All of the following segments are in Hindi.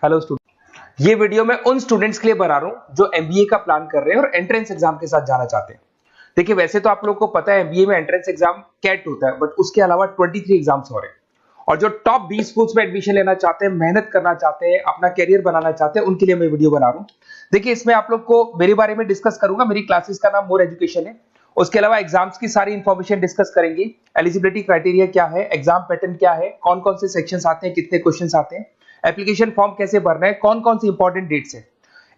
हेलो स्टूडेंट, ये वीडियो मैं उन स्टूडेंट्स के लिए बना रहा हूं जो एमबीए का प्लान कर रहे हैं और एंट्रेंस एग्जाम के साथ जाना चाहते हैं। देखिए, वैसे तो आप लोगों को पता है एमबीए में एंट्रेंस एग्जाम कैट होता है, बट उसके अलावा 23 एग्जाम्स हो रहे हैं। और जो टॉप 20 स्कूल्स में एडमिशन लेना चाहते हैं, मेहनत करना चाहते हैं, अपना कैरियर बनाना चाहते हैं, उनके लिए मैं वीडियो बना रहा हूं। देखिए, इसमें आप लोग को मेरे बारे में डिस्कस करूंगा। मेरी क्लासेस का नाम मोर एजुकेशन है। उसके अलावा एग्जाम्स की सारी इंफॉर्मेशन डिस्कस करेंगे। एलिजिबिलिटी क्राइटेरिया क्या है, एग्जाम पैटर्न क्या है, कौन कौन से सेक्शंस आते हैं, कितने क्वेश्चंस आते हैं, एप्लीकेशन फॉर्म कैसे भरना है, कौन कौन सी इंपॉर्टेंट डेट्स है,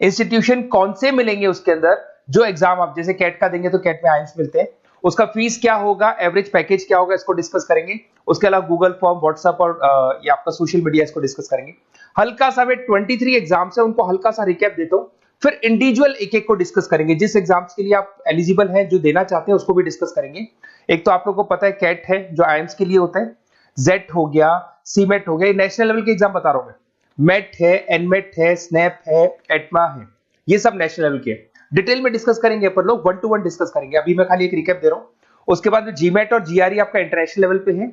इंस्टीट्यूशन कौन से मिलेंगे उसके अंदर, जो एग्जाम आप जैसे कैट का देंगे तो कैट में आईएम्स मिलते हैं, उसका फीस क्या होगा, एवरेज पैकेज क्या होगा, इसको डिस्कस करेंगे। उसके अलावा गूगल फॉर्म, व्हाट्सएप और ये आपका सोशल मीडिया, इसको डिस्कस करेंगे। हल्का सा वे 23 एग्जाम्स है, उनको हल्का सा रिकैप देता हूं, फिर इंडिविजुअल एक एक को डिस्कस करेंगे। जिस एग्जाम्स के लिए आप एलिजिबल हैं, जो देना चाहते हैं, उसको भी डिस्कस करेंगे। एक तो आप लोगों को पता है कैट है जो आईएम्स के लिए होता है, जेट हो गया, सीमेट हो गया, नेशनल लेवल के एग्जाम बता रहा हूं मैं। मेट है, एनमेट है, स्नैप है, एटमा है, ये सब नेशनल लेवल के। डिटेल में डिस्कस करेंगे अपन लोग, 1 to 1 डिस्कस करेंगे। अभी मैं खाली एक रिकैप दे रहा हूं। उसके बाद जीमेट और जीआरई आपका इंटरनेशनल लेवल पे है,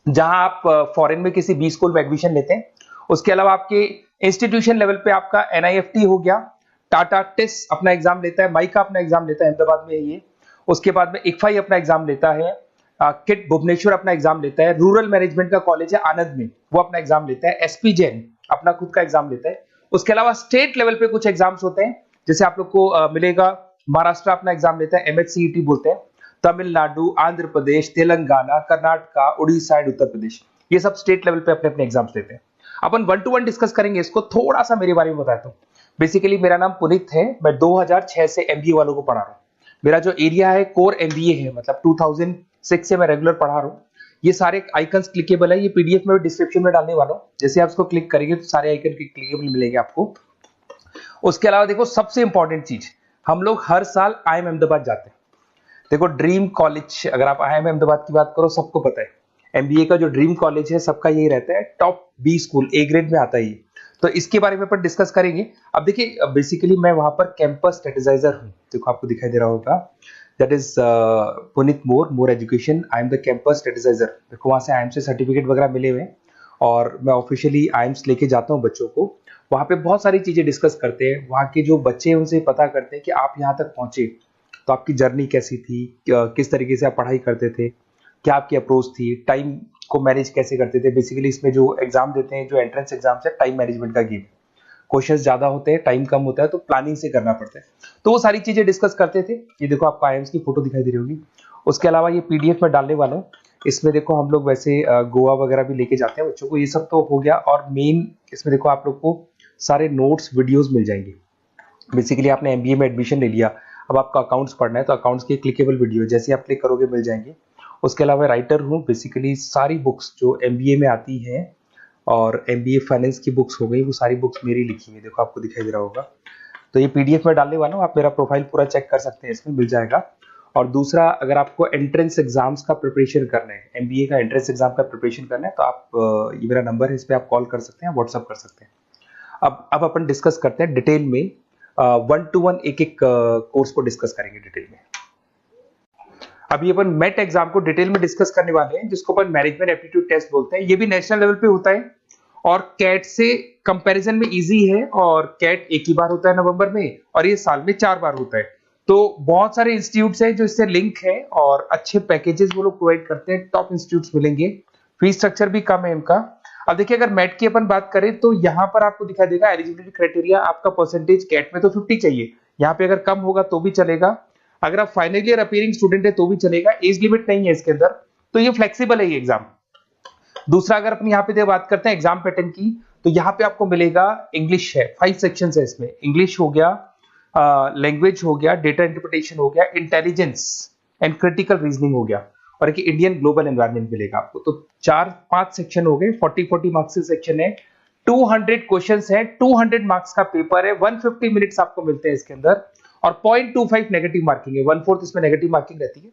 जहां आप फॉरेन में किसी बी स्कूल में एडमिशन लेते हैं। उसके अलावा आपके इंस्टीट्यूशन लेवल पे आपका एनआईएफटी हो गया, टाटा टिस अपना एग्जाम लेता है, माइका अपना एग्जाम लेता है, अहमदाबाद में है ये। उसके बाद में इक्फाई अपना एग्जाम लेता है, किट भुवनेश्वर अपना एग्जाम लेता है, रूरल मैनेजमेंट का कॉलेज है आनंद में, वो अपना एग्जाम लेता है, एसपी जैन अपना खुद का एग्जाम लेता है। उसके अलावा स्टेट लेवल पे कुछ एग्जाम्स होते हैं, जैसे आप लोग को मिलेगा महाराष्ट्र अपना एग्जाम लेता है, एमएचसीईटी बोलते हैं, तमिलनाडु, आंध्र प्रदेश, तेलंगाना, कर्नाटका, उड़ीसा एंड उत्तर प्रदेश, ये सब स्टेट लेवल पे अपने अपने एग्जाम्स लेते हैं। अपन 1 to 1 डिस्कस करेंगे इसको। थोड़ा सा मेरे बारे में बताता हूँ। बेसिकली मेरा नाम पुनीत है, मैं 2006 से एमबीए वालों को पढ़ा रहा हूँ। मेरा जो एरिया है कोर एमबीए है, मतलब 2006 से मैं रेगुलर पढ़ा रहा हूँ। ये सारे आइकन्स क्लिकेबल है, ये पीडीएफ में डिस्क्रिप्शन में डालने वाला हूँ। जैसे आप इसको क्लिक करेंगे तो सारे आइकन क्लिकेबल मिलेंगे आपको। उसके अलावा देखो, सबसे इंपॉर्टेंट चीज, हम लोग हर साल आईएम अहमदाबाद जाते हैं। देखो, ड्रीम कॉलेज, अगर आप आईएम अहमदाबाद की बात करो, सबको पता है एमबीए का जो ड्रीम कॉलेज है सबका यही रहता है, top B school, A grade में आता है ये। तो इसके बारे में अपन डिस्कस करेंगे। अब देखिए, बेसिकली मैं वहां पर कैंपस स्ट्रेटेजाइजर हूँ। देखो, आपको दिखाई दे रहा होगा, that is Puneet more education, I am the campus strategizer. देखो, वहां से आईएम से सर्टिफिकेट वगैरह मिले हुए हैं और मैं ऑफिशियली आईएम्स लेके जाता हूँ बच्चों को। वहां पे बहुत सारी चीजें डिस्कस करते हैं, वहां के जो बच्चे हैं उनसे पता करते हैं कि आप यहाँ तक पहुंचे तो आपकी जर्नी कैसी थी, किस तरीके से आप पढ़ाई करते थे, क्या आपकी अप्रोच थी, टाइम को मैनेज कैसे करते थे। बेसिकली इसमें जो एग्जाम देते हैं, जो एंट्रेंस एग्जाम्स है, टाइम मैनेजमेंट का गेम। क्वेश्चंस ज्यादा होते हैं, टाइम कम होता है, तो प्लानिंग से करना पड़ता है। तो वो सारी चीजें डिस्कस करते थे। ये देखो, आपको आईएम्स की फोटो दिखाई दे रही होगी। उसके अलावा ये पीडीएफ में डालने वाला हूँ। इसमें देखो, हम लोग वैसे गोवा वगैरह भी लेके जाते हैं बच्चों को। ये सब तो हो गया, और मेन इसमें देखो आप लोग को सारे नोट्स, वीडियोस मिल जाएंगे। बेसिकली आपने एमबीए में एडमिशन ले लिया, अब आपका अकाउंट्स पढ़ना है, तो अकाउंट्स के क्लिकेबल वीडियो जैसे आप क्लिक करोगे मिल जाएंगे। उसके अलावा राइटर हूँ, बेसिकली सारी बुक्स जो एमबीए में आती हैं और एमबीए फाइनेंस की बुक्स हो गई, वो सारी बुक्स मेरी लिखी हुई, देखो आपको दिखाई दे रहा होगा। तो ये पीडीएफ में डालने वाला हूँ, आप मेरा प्रोफाइल पूरा चेक कर सकते हैं, इसमें मिल जाएगा। और दूसरा, अगर आपको एंट्रेंस एग्जाम्स का प्रिपरेशन करना है, एमबीए का एंट्रेंस एग्जाम का प्रिपरेशन करना है, तो आप ये मेरा नंबर है, इस पर आप कॉल कर सकते हैं, व्हाट्सअप कर सकते हैं। अब अपन डिस्कस करते हैं डिटेल में, 1 to 1 एक एक कोर्स को डिस्कस करेंगे डिटेल में। अभी अपन मेट एग्जाम को डिटेल में डिस्कस करने वाले हैं, जिसको अपन मैनेजमेंट एप्टीट्यूड टेस्ट बोलते हैं। ये भी नेशनल लेवल पे होता है और कैट से कंपैरिजन में इजी है। और कैट एक ही बार होता है नवंबर में, और ये साल में 4 बार होता है। तो बहुत सारे इंस्टीट्यूट्स हैं जो इससे लिंक है और अच्छे पैकेजेस वो लोग प्रोवाइड करते हैं, टॉप इंस्टीट्यूट्स मिलेंगे, फीस स्ट्रक्चर भी कम है इनका। अब देखिए, अगर मैट की अपन बात करें तो यहाँ पर आपको दिखाई देगा एलिजिबिलिटी क्राइटेरिया, आपका परसेंटेज कैट में तो 50 चाहिए, यहाँ पे अगर कम होगा तो भी चलेगा, अगर आप फाइनल ईयर अपीयरिंग स्टूडेंट है तो भी चलेगा, एज लिमिट नहीं है इसके अंदर, तो ये फ्लेक्सिबल है ये एग्जाम। दूसरा, अगर अपन यहाँ पे बात करते हैं एग्जाम पैटर्न की, तो यहाँ पे आपको मिलेगा इंग्लिश है, 5 सेक्शंस है इसमें। इंग्लिश हो गया, लैंग्वेज हो गया, डेटा इंटरप्रिटेशन हो गया, इंटेलिजेंस एंड क्रिटिकल रीजनिंग हो गया, और एक इंडियन ग्लोबल एनवायरनमेंट मिलेगा आपको। तो 4-5 सेक्शन हो गए, 40 मार्क्स के सेक्शन है, 200 क्वेश्चंस है, 200 मार्क्स का पेपर है, 150 मिनट्स आपको मिलते हैं इसके अंदर, और 0.25 नेगेटिव मार्किंग है, 1/4 इसमें नेगेटिव मार्किंग रहती है।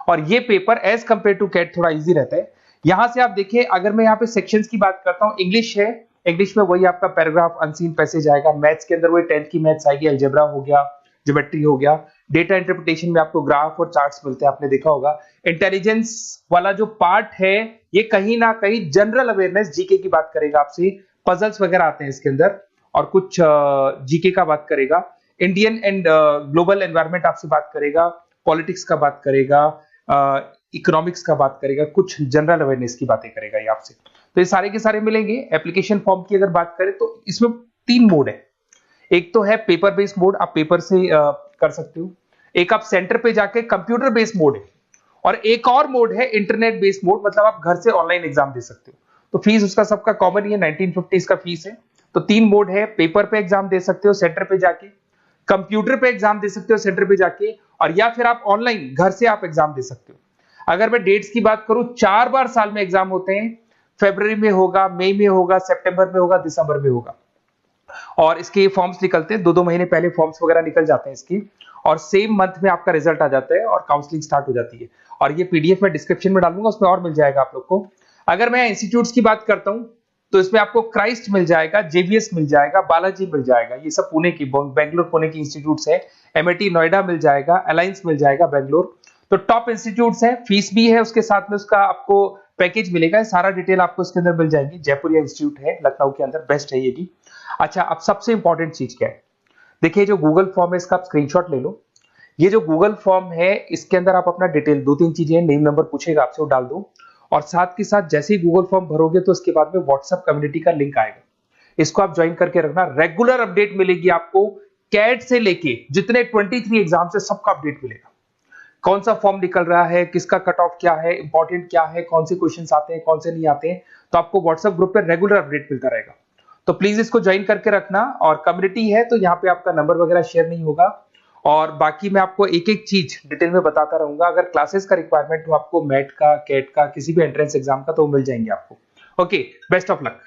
और ये paper as compare to CAT थोड़ा इजी रहता है। यहां से आप देखिए, अगर मैं यहाँ पे सेक्शंस की बात करता हूँ, इंग्लिश है, इंग्लिश में वही आपका पैराग्राफ, अनसीन पैसेज आएगा। मैथ्स के अंदर वही 10th की मैथ्स आएगी, अलजेब्रा हो गया, ज्योमेट्री हो गया। डेटा इंटरप्रिटेशन में आपको ग्राफ और चार्ट्स मिलते हैं, आपने देखा होगा। इंटेलिजेंस वाला जो पार्ट है, ये कहीं ना कहीं जनरल अवेयरनेस, जीके की बात करेगा आपसे, पजल्स वगैरह आते हैं इसके अंदर, और कुछ जीके का बात करेगा, इंडियन एंड ग्लोबल एनवायरनमेंट आपसे बात करेगा, पॉलिटिक्स का बात करेगा, इकोनॉमिक्स का बात करेगा, कुछ जनरल अवेयरनेस की बातें करेगा ये आपसे। तो ये सारे के सारे मिलेंगे। एप्लीकेशन फॉर्म की अगर बात करें तो इसमें 3 मोड है। एक तो है पेपर बेस्ड मोड, आप पेपर से कर सकते हो। एक आप सेंटर पे जाके कंप्यूटर बेस्ड मोड है, और एक और मोड है इंटरनेट बेस्ड मोड, मतलब आप घर से ऑनलाइन एग्जाम दे सकते हो। तो फीस उसका सबका कॉमन ही है, 1950 का फीस है। तो 3 मोड है, पेपर पे एग्जाम दे सकते हो सेंटर पे जाके, कंप्यूटर पे एग्जाम दे सकते हो सेंटर पे जाके, और या फिर आप ऑनलाइन घर से आप एग्जाम दे सकते हो। अगर मैं डेट्स की बात करूं, 4 बार साल में एग्जाम होते हैं। फरवरी में होगा, मई में होगा, सितंबर में होगा, दिसंबर में होगा। और इसके फॉर्म्स निकलते हैं 2-2 महीने पहले, फॉर्म्स वगैरह निकल जाते हैं इसके, और सेम मंथ में आपका रिजल्ट आ जाता है और काउंसलिंग स्टार्ट हो जाती है। और ये पीडीएफ मैं डिस्क्रिप्शन में डालूंगा, उसमें और मिल जाएगा आप लोग को। अगर मैं इंस्टीट्यूट्स की बात करता हूं तो इसमें आपको क्राइस्ट मिल जाएगा, जेवीएस मिल जाएगा, बालाजी मिल जाएगा, ये सब पुणे की, बेंगलोर पुणे की इंस्टीट्यूट्स है। एमआईटी नोएडा मिल जाएगा, अलायंस मिल जाएगा बेंगलोर। तो टॉप इंस्टीट्यूट्स है, फीस भी है उसके साथ में, उसका आपको पैकेज मिलेगा, सारा डिटेल आपको इसके अंदर मिल जाएगी। जयपुर इंस्टीट्यूट है लखनऊ के अंदर, बेस्ट है ये भी। अच्छा, अब सबसे इंपॉर्टेंट चीज क्या है, देखिए जो गूगल फॉर्म है इसका आप स्क्रीनशॉट ले लो। ये जो गूगल फॉर्म है इसके अंदर आप अपना डिटेल 2-3 चीजें, नेम नंबर पूछेगा आपसे, वो डाल दो। और साथ के साथ जैसे ही गूगल फॉर्म भरोगे तो उसके बाद में व्हाट्सएप कम्युनिटी का लिंक आएगा, इसको आप ज्वाइन करके रखना। रेगुलर अपडेट मिलेगी आपको, कैट से लेके जितने 23 एग्जाम से सबका अपडेट मिलेगा। कौन सा फॉर्म निकल रहा है, किसका कट ऑफ क्या है, इंपॉर्टेंट क्या है, कौन से क्वेश्चंस आते हैं, कौन से नहीं आते हैं, तो आपको व्हाट्सएप ग्रुप पे रेगुलर अपडेट मिलता रहेगा। तो प्लीज इसको ज्वाइन करके रखना। और कम्युनिटी है तो यहाँ पे आपका नंबर वगैरह शेयर नहीं होगा, और बाकी मैं आपको एक एक चीज डिटेल में बताता रहूंगा। अगर क्लासेस का रिक्वायरमेंट हो आपको, मैट का, कैट का, किसी भी एंट्रेंस एग्जाम का, तो वो मिल जाएंगे आपको। Okay, best of luck.